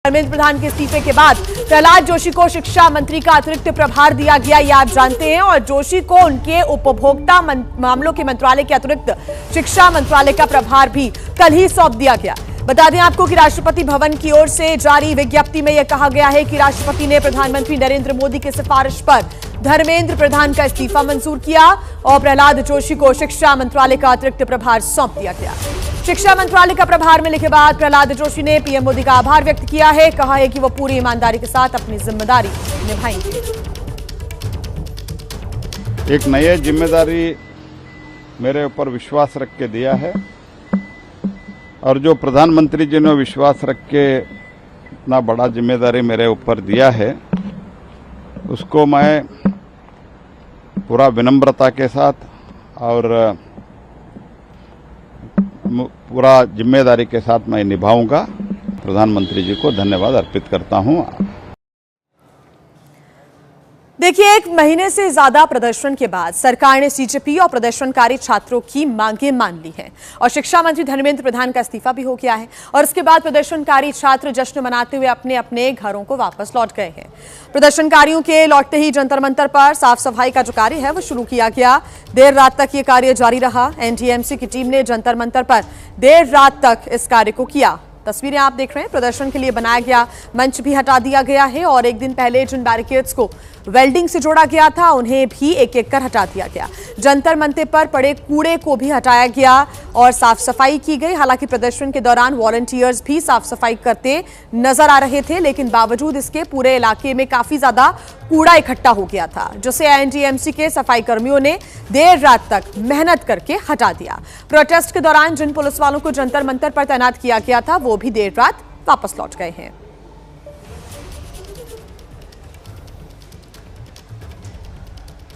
धर्मेंद्र प्रधान के इस्तीफे के बाद प्रहलाद जोशी को शिक्षा मंत्री का अतिरिक्त प्रभार दिया गया, ये आप जानते हैं। और जोशी को उनके उपभोक्ता मामलों के मंत्रालय के अतिरिक्त शिक्षा मंत्रालय का प्रभार भी कल ही सौंप दिया गया। बता दें आपको कि राष्ट्रपति भवन की ओर से जारी विज्ञप्ति में यह कहा गया है कि राष्ट्रपति ने प्रधानमंत्री नरेंद्र मोदी की सिफारिश पर धर्मेंद्र प्रधान का इस्तीफा मंजूर किया और प्रहलाद जोशी को शिक्षा मंत्रालय का अतिरिक्त प्रभार सौंप दिया गया। शिक्षा मंत्रालय का प्रभार मिलने के बाद प्रहलाद जोशी ने पीएम मोदी का आभार व्यक्त किया है। कहा है कि वो पूरी ईमानदारी के साथ अपनी जिम्मेदारी निभाएंगे। एक नई जिम्मेदारी मेरे ऊपर विश्वास रख के दिया है और जो प्रधानमंत्री जी ने विश्वास रख के इतना बड़ा जिम्मेदारी मेरे ऊपर दिया है उसको मैं पूरा विनम्रता के साथ और पूरा जिम्मेदारी के साथ मैं निभाऊंगा। प्रधानमंत्री जी को धन्यवाद अर्पित करता हूं। देखिए, 1 महीने से ज्यादा प्रदर्शन के बाद सरकार ने सीजेपी और प्रदर्शनकारी छात्रों की मांगें मान ली हैं और शिक्षा मंत्री धर्मेंद्र प्रधान का इस्तीफा भी हो गया है और इसके बाद प्रदर्शनकारी छात्र जश्न मनाते हुए अपने अपने घरों को वापस लौट गए हैं। प्रदर्शनकारियों के लौटते ही जंतर मंतर पर साफ सफाई का जो कार्य है वो शुरू किया गया। देर रात तक ये कार्य जारी रहा। एनटीएमसी की टीम ने जंतर मंतर पर देर रात तक इस कार्य को किया। तस्वीरें आप देख रहे हैं। प्रदर्शन के लिए बनाया गया मंच भी हटा दिया गया है और एक दिन पहले जिन बैरिकेड्स को वेल्डिंग से जोड़ा गया था उन्हें भी एक एक कर हटा दिया गया। जंतर मंतर पर पड़े कूड़े को भी हटाया गया और साफ सफाई की गई। हालांकि प्रदर्शन के दौरान वॉलंटियर्स भी साफ सफाई करते नजर आ रहे थे, लेकिन बावजूद इसके पूरे इलाके में काफी ज्यादा कूड़ा इकट्ठा हो गया था, जिसे एनटीएमसी के सफाई कर्मियों ने देर रात तक मेहनत करके हटा दिया। प्रोटेस्ट के दौरान जिन पुलिस वालों को जंतर मंतर पर तैनात किया गया था वो भी देर रात वापस लौट गए हैं।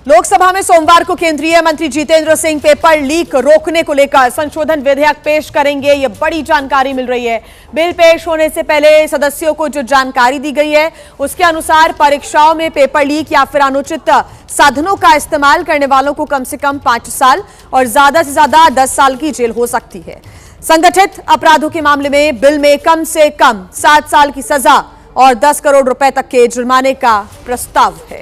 लोकसभा में सोमवार को केंद्रीय मंत्री जितेंद्र सिंह पेपर लीक रोकने को लेकर संशोधन विधेयक पेश करेंगे। यह बड़ी जानकारी मिल रही है। बिल पेश होने से पहले सदस्यों को जो जानकारी दी गई है उसके अनुसार परीक्षाओं में पेपर लीक या फिर अनुचित साधनों का इस्तेमाल करने वालों को कम से कम 5 साल और ज्यादा से ज्यादा 10 साल की जेल हो सकती है। संगठित अपराधों के मामले में बिल में कम से कम 7 साल की सजा और 10 करोड़ रुपए तक के जुर्माने का प्रस्ताव है।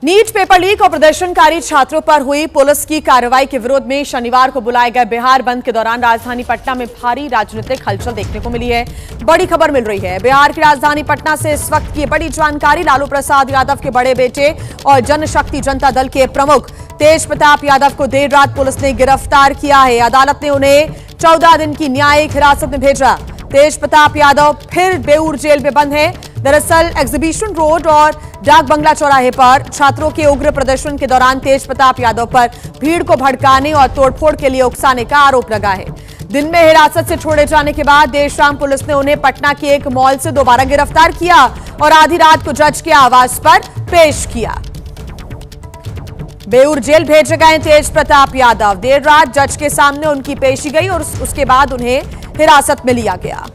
नीट पेपर लीक और प्रदर्शनकारी छात्रों पर हुई पुलिस की कार्रवाई के विरोध में शनिवार को बुलाए गए बिहार बंद के दौरान राजधानी पटना में भारी राजनीतिक हलचल देखने को मिली है। बड़ी खबर मिल रही है। बिहार की राजधानी पटना से इस वक्त की बड़ी जानकारी। लालू प्रसाद यादव के बड़े बेटे और जनशक्ति जनता दल के प्रमुख तेज प्रताप यादव को देर रात पुलिस ने गिरफ्तार किया है। अदालत ने उन्हें 14 दिन की न्यायिक हिरासत में भेजा। तेज प्रताप यादव फिर बेऊर जेल में बंद है। दरअसल एग्जीबिशन रोड और डाक बंगला चौराहे पर छात्रों के उग्र प्रदर्शन के दौरान तेज प्रताप यादव पर भीड़ को भड़काने और तोड़फोड़ के लिए उकसाने का आरोप लगा है। दिन में हिरासत से छोड़े जाने के बाद देर शाम पुलिस ने उन्हें पटना के एक मॉल से दोबारा गिरफ्तार किया और आधी रात को जज के आवास पर पेश किया। बेऊर जेल भेजे गए तेज प्रताप यादव। देर रात जज के सामने उनकी पेशी गई और उसके बाद उन्हें हिरासत में लिया गया।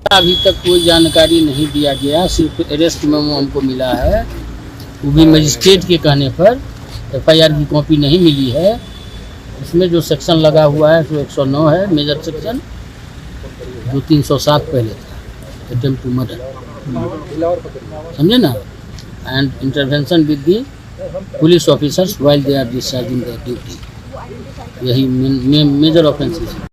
अभी तक कोई जानकारी नहीं दिया गया, सिर्फ अरेस्ट मेमो हमको मिला है, वो भी मजिस्ट्रेट के कहने पर। एफआईआर की कॉपी नहीं मिली है। उसमें जो सेक्शन लगा हुआ है वो 109 है मेजर सेक्शन, जो 307 पहले था, अटेम्प्ट टू मर्डर, समझे ना, and intervention with the police officers while they are discharging their duty. यही मेजर ऑफेंसेस है।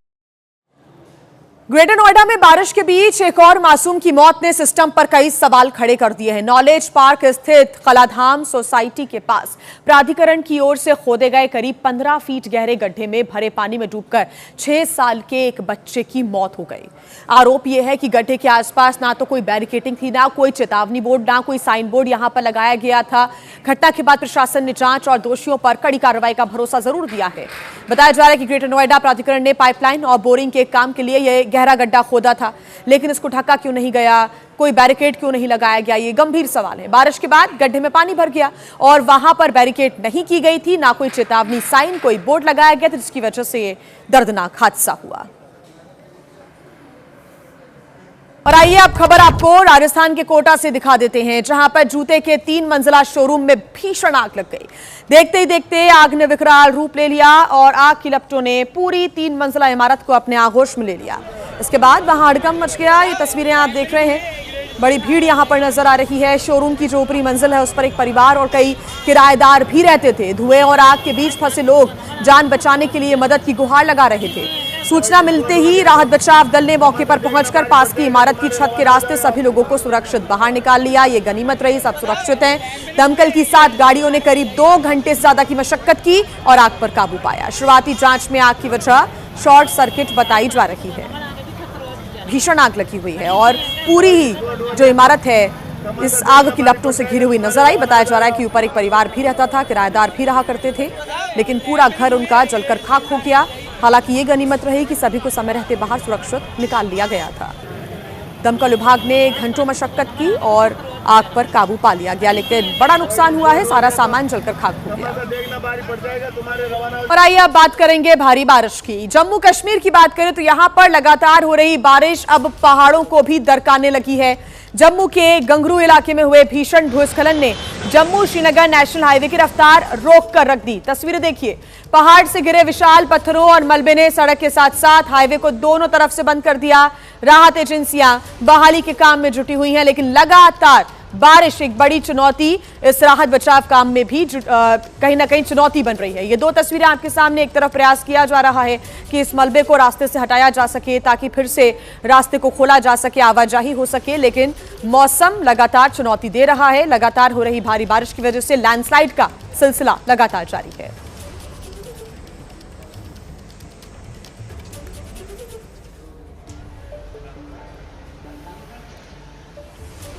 ग्रेटर नोएडा में बारिश के बीच एक और मासूम की मौत ने सिस्टम पर कई सवाल खड़े कर दिए हैं। नॉलेज पार्क स्थित कलाधाम सोसाइटी के पास प्राधिकरण की ओर से खोदे गए करीब 15 फीट गहरे गड्ढे में भरे पानी में डूबकर 6 साल के एक बच्चे की मौत हो गई। आरोप यह है कि गड्ढे के आसपास ना तो कोई बैरिकेडिंग थी, ना कोई चेतावनी बोर्ड, ना कोई साइन बोर्ड यहां पर लगाया गया था। घटना के बाद प्रशासन ने जांच और दोषियों पर कड़ी कार्रवाई का भरोसा जरूर दिया है। बताया जा रहा है कि ग्रेटर नोएडा प्राधिकरण ने पाइपलाइन और बोरिंग के काम के लिए यह गहरा गड्ढा खोदा था, लेकिन इसको ढका क्यों नहीं गया, कोई बैरिकेड क्यों नहीं लगाया गया, ये गंभीर सवाल है। बारिश के बाद गड्ढे में पानी भर गया और वहां पर बैरिकेड नहीं की गई थी, ना कोई चेतावनी साइन, कोई बोर्ड लगाया गया था, जिसकी वजह से ये दर्दनाक हादसा हुआ। और आइए अब खबर आपको राजस्थान के कोटा से दिखा देते हैं, जहां पर जूते के 3 मंजिला शोरूम में भीषण आग लग गई। देखते ही देखते आग ने विकराल रूप ले लिया और आग की लपटों ने पूरी 3 मंजिला इमारत को अपने आगोश में ले लिया। इसके बाद वहां हड़कंप मच गया। ये तस्वीरें आप देख रहे हैं, बड़ी भीड़ यहां पर नजर आ रही है। शोरूम की जो ऊपरी मंजिल है उस पर एक परिवार और कई किराएदार भी रहते थे। धुएं और आग के बीच फंसे लोग जान बचाने के लिए मदद की गुहार लगा रहे थे। सूचना मिलते ही राहत बचाव दल ने मौके पर पहुंचकर पास की इमारत की छत के रास्ते सभी लोगों को सुरक्षित बाहर निकाल लिया। ये गनीमत रही, सब सुरक्षित हैं। दमकल की 7 गाड़ियों ने करीब 2 घंटे से ज्यादा की मशक्कत की और आग पर काबू पाया। शुरुआती जांच में आग की वजह शॉर्ट सर्किट बताई जा रही है। भीषण आग लगी हुई है और पूरी ही जो इमारत है इस आग की लपटों से घिरी हुई नजर आई। बताया जा रहा है कि ऊपर एक परिवार भी रहता था, किराएदार भी रहा करते थे, लेकिन पूरा घर उनका जलकर खाक हो गया। हालांकि ये गनीमत रही कि सभी को समय रहते बाहर सुरक्षित निकाल लिया गया था। दमकल विभाग ने घंटों मशक्कत की और आग पर काबू पा लिया गया, लेकिन बड़ा नुकसान हुआ है, सारा सामान जलकर खाक हो गया। और आइए अब बात करेंगे भारी बारिश की। जम्मू कश्मीर की बात करें तो यहां पर लगातार हो रही बारिश अब पहाड़ों को भी दरकाने लगी है। जम्मू के गंगरू इलाके में हुए भीषण भूस्खलन ने जम्मू श्रीनगर नेशनल हाईवे की रफ्तार रोक कर रख दी। तस्वीरें देखिए, पहाड़ से गिरे विशाल पत्थरों और मलबे ने सड़क के साथ साथ हाईवे को दोनों तरफ से बंद कर दिया। राहत एजेंसियां बहाली के काम में जुटी हुई हैं, लेकिन लगातार बारिश एक बड़ी चुनौती इस राहत बचाव काम में भी कहीं ना कहीं चुनौती बन रही है। ये 2 तस्वीरें आपके सामने, एक तरफ प्रयास किया जा रहा है कि इस मलबे को रास्ते से हटाया जा सके ताकि फिर से रास्ते को खोला जा सके, आवाजाही हो सके, लेकिन मौसम लगातार चुनौती दे रहा है। लगातार हो रही भारी बारिश की वजह से लैंडस्लाइड का सिलसिला लगातार जारी है।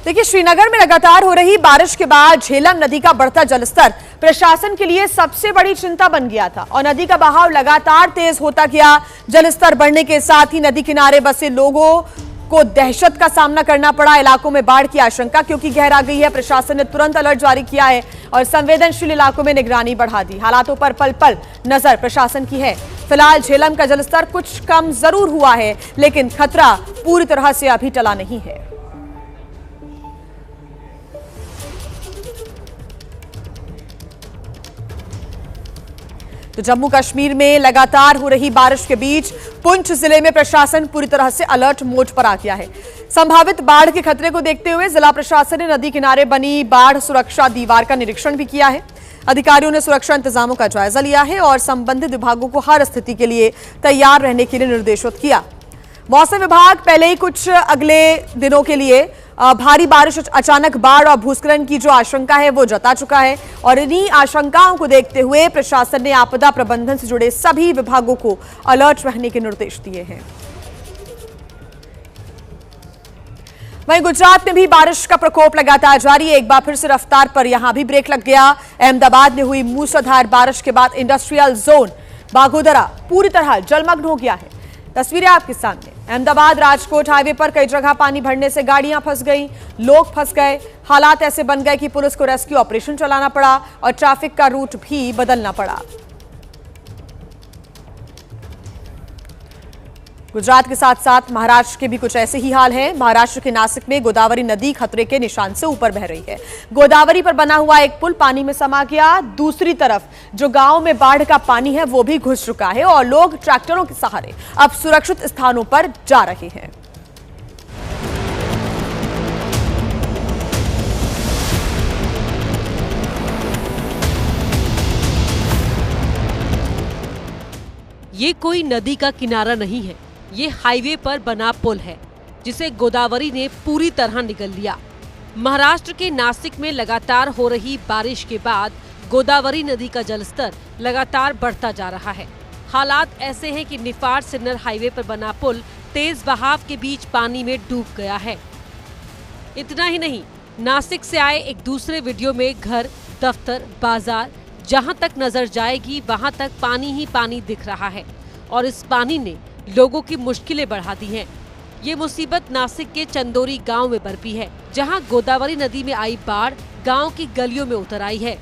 देखिए, श्रीनगर में लगातार हो रही बारिश के बाद झेलम नदी का बढ़ता जलस्तर प्रशासन के लिए सबसे बड़ी चिंता बन गया था और नदी का बहाव लगातार तेज होता गया। जलस्तर बढ़ने के साथ ही नदी किनारे बसे लोगों को दहशत का सामना करना पड़ा। इलाकों में बाढ़ की आशंका क्योंकि गहरा गई है, प्रशासन ने तुरंत अलर्ट जारी किया है और संवेदनशील इलाकों में निगरानी बढ़ा दी। हालातों पर पल पल नजर प्रशासन की है। फिलहाल झेलम का जलस्तर कुछ कम जरूर हुआ है, लेकिन खतरा पूरी तरह से अभी टला नहीं है। तो जम्मू कश्मीर में लगातार हो रही बारिश के बीच पुंछ जिले में प्रशासन पूरी तरह से अलर्ट मोड पर आ गया है। संभावित बाढ़ के खतरे को देखते हुए जिला प्रशासन ने नदी किनारे बनी बाढ़ सुरक्षा दीवार का निरीक्षण भी किया है। अधिकारियों ने सुरक्षा इंतजामों का जायजा लिया है और संबंधित विभागों को हर स्थिति के लिए तैयार रहने के लिए निर्देशित किया। मौसम विभाग पहले ही कुछ अगले दिनों के लिए भारी बारिश, अचानक बाढ़ और भूस्खलन की जो आशंका है वो जता चुका है और इन्हीं आशंकाओं को देखते हुए प्रशासन ने आपदा प्रबंधन से जुड़े सभी विभागों को अलर्ट रहने के निर्देश दिए हैं। वहीं गुजरात में भी बारिश का प्रकोप लगातार जारी है। एक बार फिर से रफ्तार पर यहां भी ब्रेक लग गया। अहमदाबाद में हुई मूसलाधार बारिश के बाद इंडस्ट्रियल जोन बागोदरा पूरी तरह जलमग्न हो गया है। तस्वीरें आपके सामने, अहमदाबाद राजकोट हाईवे पर कई जगह पानी भरने से गाड़ियां फंस गई, लोग फंस गए। हालात ऐसे बन गए कि पुलिस को रेस्क्यू ऑपरेशन चलाना पड़ा और ट्रैफिक का रूट भी बदलना पड़ा। गुजरात के साथ साथ महाराष्ट्र के भी कुछ ऐसे ही हाल हैं। महाराष्ट्र के नासिक में गोदावरी नदी खतरे के निशान से ऊपर बह रही है। गोदावरी पर बना हुआ एक पुल पानी में समा गया। दूसरी तरफ जो गांव में बाढ़ का पानी है वो भी घुस चुका है और लोग ट्रैक्टरों के सहारे अब सुरक्षित स्थानों पर जा रहे हैं। ये कोई नदी का किनारा नहीं है, ये हाईवे पर बना पुल है जिसे गोदावरी ने पूरी तरह निगल लिया। महाराष्ट्र के नासिक में लगातार हो रही बारिश के बाद गोदावरी नदी का जलस्तर लगातार बढ़ता जा रहा है। हालात ऐसे हैं कि निफाड सिन्नर हाईवे पर बना पुल तेज बहाव के बीच पानी में डूब गया है। इतना ही नहीं, नासिक से आए एक दूसरे वीडियो में घर, दफ्तर, बाजार, जहां तक नजर जाएगी वहां तक पानी ही पानी दिख रहा है और इस पानी ने लोगों की मुश्किलें बढ़ा दी हैं। ये मुसीबत नासिक के चंदोरी गांव में बरपी है, जहां गोदावरी नदी में आई बाढ़ गांव की गलियों में उतर आई है।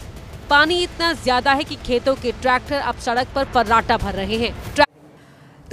पानी इतना ज्यादा है कि खेतों के ट्रैक्टर अब सड़क पर फर्राटा भर रहे हैं।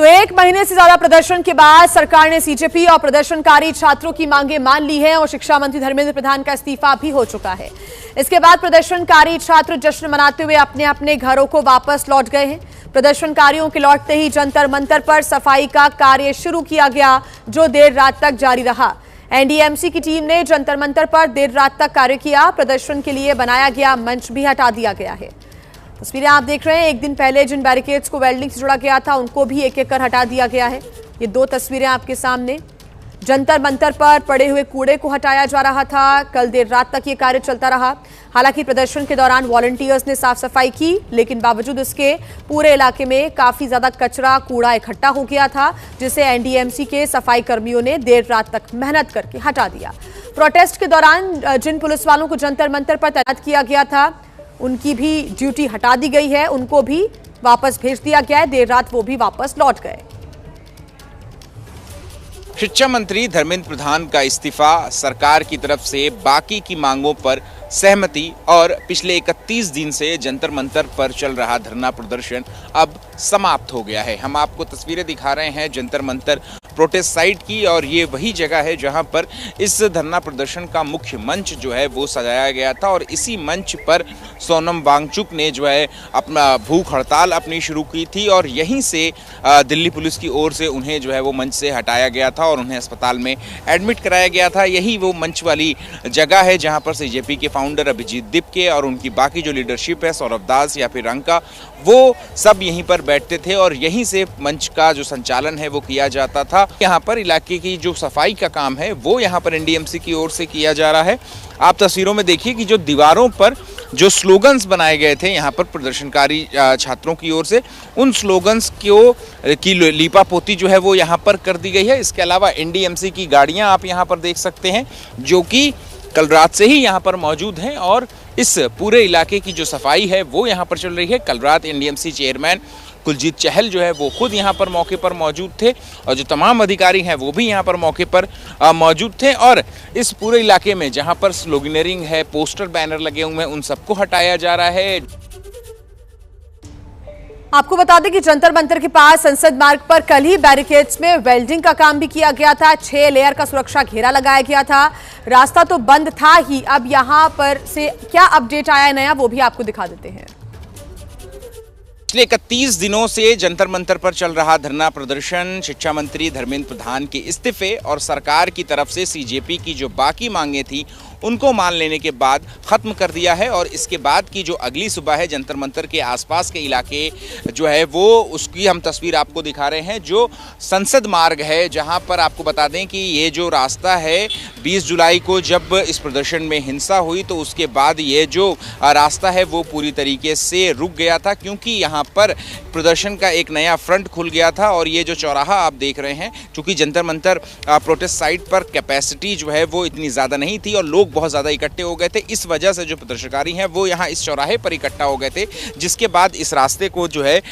तो एक महीने से ज्यादा प्रदर्शन के बाद सरकार ने सीजेपी और प्रदर्शनकारी छात्रों की मांगे मान ली है और शिक्षा मंत्री धर्मेंद्र प्रधान का इस्तीफा भी हो चुका है। इसके बाद प्रदर्शनकारी छात्र जश्न मनाते हुए अपने अपने घरों को वापस लौट गए हैं। प्रदर्शनकारियों के लौटते ही जंतर मंतर पर सफाई का कार्य शुरू किया गया, जो देर रात तक जारी रहा। एनडीएमसी की टीम ने जंतर मंतर पर देर रात तक कार्य किया। प्रदर्शन के लिए बनाया गया मंच भी हटा दिया गया है। तस्वीरें आप देख रहे हैं, एक दिन पहले जिन बैरिकेड्स को वेल्डिंग से जोड़ा गया था उनको भी एक एक कर हटा दिया गया है। ये दो तस्वीरें आपके सामने। जंतर मंतर पर पड़े हुए कूड़े को हटाया जा रहा था। कल देर रात तक ये कार्य चलता रहा। हालांकि प्रदर्शन के दौरान वॉलंटियर्स ने साफ सफाई की, लेकिन बावजूद इसके पूरे इलाके में काफी ज्यादा कचरा कूड़ा इकट्ठा हो गया था, जिसे एनडीएमसी के सफाई कर्मियों ने देर रात तक मेहनत करके हटा दिया। प्रोटेस्ट के दौरान जिन पुलिस वालों को जंतर मंतर पर तैनात किया गया था उनकी भी ड्यूटी हटा दी गई है, उनको भी वापस भेज दिया गया है। देर रात वो भी वापस लौट गए। शिक्षा मंत्री धर्मेंद्र प्रधान का इस्तीफा, सरकार की तरफ से बाकी की मांगों पर सहमति और पिछले 31 दिन से जंतर मंतर पर चल रहा धरना प्रदर्शन अब समाप्त हो गया है। हम आपको तस्वीरें दिखा रहे हैं जंतर मंतर प्रोटेस्ट साइट की, और ये वही जगह है जहां पर इस धरना प्रदर्शन का मुख्य मंच जो है वो सजाया गया था। और इसी मंच पर सोनम वांगचुक ने जो है अपना भूख हड़ताल अपनी शुरू की थी, और यहीं से दिल्ली पुलिस की ओर से उन्हें जो है वो मंच से हटाया गया था और उन्हें अस्पताल में एडमिट कराया गया था। यही वो मंच वाली जगह है जहां पर सीजेपी के फाउंडर अभिजीत दिपके और उनकी बाकी जो लीडरशिप है, सौरभ दास या फिर रंका, वो सब यहीं पर बैठते थे और यहीं से मंच का जो संचालन है वो किया जाता था। यहाँ पर इलाके की जो सफाई का काम है वो यहाँ पर एनडीएमसी की ओर से किया जा रहा है। आप तस्वीरों में देखिए कि जो दीवारों पर जो स्लोगन्स बनाए गए थे यहाँ पर प्रदर्शनकारी छात्रों की ओर से, उन स्लोगन्स की लीपा पोती जो है वो यहाँ पर कर दी गई है। इसके अलावा एनडीएमसी की गाड़ियाँ आप यहाँ पर देख सकते हैं, जो कि कल रात से ही यहाँ पर मौजूद हैं, और इस पूरे इलाके की जो सफाई है वो यहाँ पर चल रही है। कल रात एनडीएमसी चेयरमैन कुलजीत चहल जो है वो खुद यहाँ पर मौके पर मौजूद थे, और जो तमाम अधिकारी हैं वो भी यहाँ पर मौके पर मौजूद थे। और इस पूरे इलाके में जहाँ पर स्लोगनरिंग है, पोस्टर बैनर लगे हुए हैं, उन सबको हटाया जा रहा है। आपको बता दें कि जंतर मंतर के पास संसद मार्ग पर कल ही बैरिकेड्स में वेल्डिंग का काम भी किया गया था। 6 लेयर का सुरक्षा घेरा लगाया गया था। रास्ता तो बंद था ही। अब यहां पर से क्या अपडेट आया है नया, वो भी आपको दिखा देते हैं। पिछले 31 दिनों से जंतर मंतर पर चल रहा धरना प्रदर्शन शिक्षा मंत्री धर्मेंद्र प्रधान के इस्तीफे और सरकार की तरफ से सीजेपी की जो बाकी मांगे थी उनको मान लेने के बाद ख़त्म कर दिया है। और इसके बाद की जो अगली सुबह है, जंतर मंतर के आसपास के इलाके जो है वो उसकी हम तस्वीर आपको दिखा रहे हैं। जो संसद मार्ग है, जहां पर आपको बता दें कि ये जो रास्ता है 20 जुलाई को जब इस प्रदर्शन में हिंसा हुई तो उसके बाद ये जो रास्ता है वो पूरी तरीके से रुक गया था, क्योंकि यहाँ पर प्रदर्शन का एक नया फ्रंट खुल गया था। और ये जो चौराहा आप देख रहे हैं, चूँकि जंतर मंतर प्रोटेस्ट साइट पर कैपेसिटी जो है वो इतनी ज़्यादा नहीं थी और लोग बहुत ज़्यादा इकट्ठे हो गए थे, इस वजह से जो प्रदर्शनकारी हैं वो यहाँ इस चौराहे पर इकट्ठा हो गए थे, जिसके बाद इस रास्ते को जो है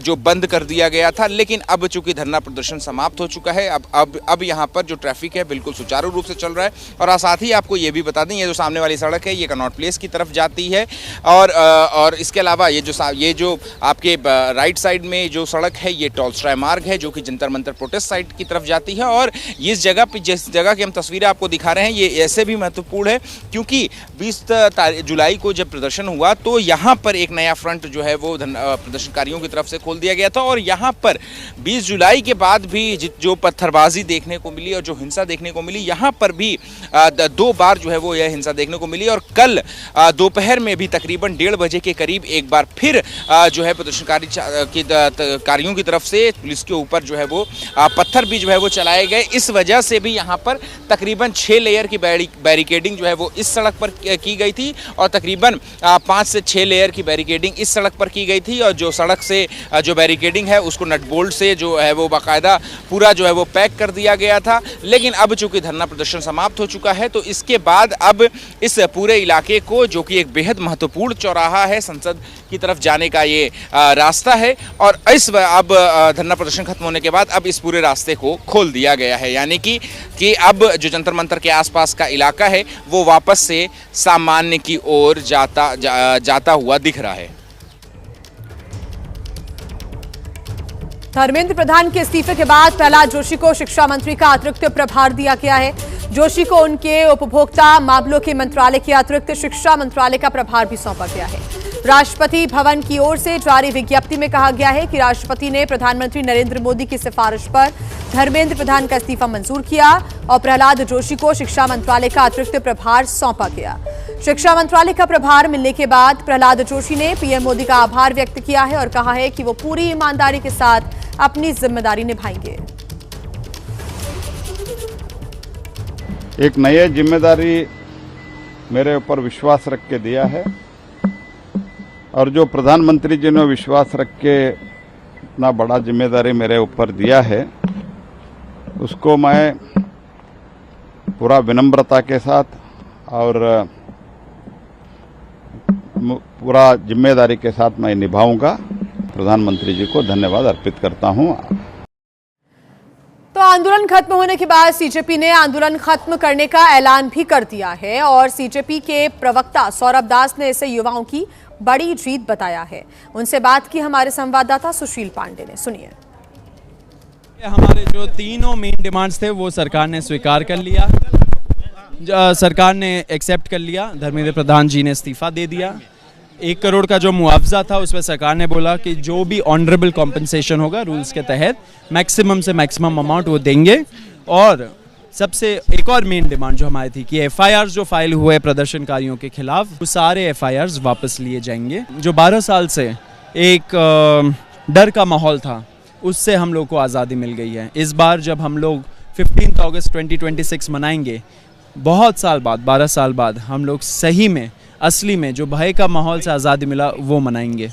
जो बंद कर दिया गया था। लेकिन अब चूंकि धरना प्रदर्शन समाप्त हो चुका है, अब यहाँ पर जो ट्रैफिक है बिल्कुल सुचारू रूप से चल रहा है। और साथ ही आपको ये भी बता दें, ये जो सामने वाली सड़क है ये कनॉट प्लेस की तरफ जाती है, और इसके अलावा ये जो आपके राइट साइड में जो सड़क है ये टॉलस्टॉय मार्ग है, जो कि जंतर मंतर प्रोटेस्ट साइट की तरफ जाती है। और इस जगह पर जिस जगह की हम तस्वीरें आपको दिखा रहे हैं ये ऐसे भी महत्वपूर्ण है क्योंकि 20 जुलाई को जब प्रदर्शन हुआ तो यहाँ पर एक नया फ्रंट जो है वो प्रदर्शनकारियों की तरफ से खोल दिया गया था। और यहाँ पर 20 जुलाई के बाद भी जो पत्थरबाजी देखने को मिली और जो हिंसा देखने को मिली, यहाँ पर भी 2 बार जो है वो यह हिंसा देखने को मिली। और कल दोपहर में भी तकरीबन 1:30 बजे के करीब एक बार फिर जो है प्रदर्शनकारियों की तरफ से पुलिस के ऊपर जो है वो पत्थर भी जो है वो चलाए गए। इस वजह से भी यहाँ पर तकरीबन 6 लेयर की बैरिकेडिंग जो है वो इस सड़क पर की गई थी, और तकरीबन 5 से 6 लेयर की बैरिकेडिंग इस सड़क पर की गई थी। और जो सड़क से जो बैरिकेडिंग है उसको नट बोल्ट से जो है वो बाकायदा पूरा जो है वो पैक कर दिया गया था। लेकिन अब चूंकि धरना प्रदर्शन समाप्त हो चुका है तो इसके बाद अब इस पूरे इलाके को, जो कि एक बेहद महत्वपूर्ण चौराहा है, संसद की तरफ जाने का ये रास्ता है, और अब धरना प्रदर्शन खत्म होने के बाद अब इस पूरे रास्ते को खोल दिया गया है। यानी कि अब जो जंतर मंतर के आसपास का इलाका है वो वापस से सामान्य की ओर जाता हुआ दिख रहा है। धर्मेंद्र प्रधान के इस्तीफे के बाद प्रहलाद जोशी को शिक्षा मंत्री का अतिरिक्त प्रभार दिया गया है। जोशी को उनके उपभोक्ता मामलों के मंत्रालय के अतिरिक्त शिक्षा मंत्रालय का प्रभार भी सौंपा गया है। राष्ट्रपति भवन की ओर से जारी विज्ञप्ति में कहा गया है कि राष्ट्रपति ने प्रधानमंत्री नरेंद्र मोदी की सिफारिश पर धर्मेंद्र प्रधान का इस्तीफा मंजूर किया और प्रहलाद जोशी को शिक्षा मंत्रालय का अतिरिक्त प्रभार सौंपा गया। शिक्षा मंत्रालय का प्रभार मिलने के बाद प्रहलाद जोशी ने पीएम मोदी का आभार व्यक्त किया है और कहा है कि वो पूरी ईमानदारी के साथ अपनी जिम्मेदारी निभाएंगे। एक नई जिम्मेदारी मेरे ऊपर विश्वास रख के दिया है और जो प्रधानमंत्री जी ने विश्वास रख के इतना बड़ा जिम्मेदारी मेरे ऊपर दिया है उसको मैं पूरा विनम्रता के साथ और पूरा जिम्मेदारी के साथ मैं निभाऊंगा। प्रधानमंत्री जी को धन्यवाद अर्पित करता हूं। तो आंदोलन खत्म होने के बाद सीजेपी ने आंदोलन खत्म करने का ऐलान भी कर दिया है और सीजेपी के प्रवक्ता सौरभ दास ने इसे युवाओं की बड़ी जीत बताया है। उनसे बात की हमारे संवाददाता सुशील पांडे ने, सुनिए। हमारे जो तीनों मेन डिमांड्स थे वो सरकार ने स्वीकार कर लिया, सरकार ने एक्सेप्ट कर लिया। धर्मेंद्र प्रधान जी ने इस्तीफा दे दिया। 1 करोड़ का जो मुआवजा था उस पर सरकार ने बोला कि जो भी ऑनरेबल कॉम्पनसेशन होगा रूल्स के तहत मैक्सिमम से मैक्सिमम अमाउंट वो देंगे। और सबसे एक और मेन डिमांड जो हमारी थी कि एफआईआर जो फाइल हुए प्रदर्शनकारियों के खिलाफ वो सारे एफआईआर वापस लिए जाएंगे। जो 12 साल से एक डर का माहौल था उससे हम लोग को आज़ादी मिल गई है। इस बार जब हम लोग 15 अगस्त 2026 मनाएंगे, बहुत साल बाद 12 साल बाद हम लोग सही में असली में जो भय का माहौल से आज़ादी मिला वो मनाएंगे।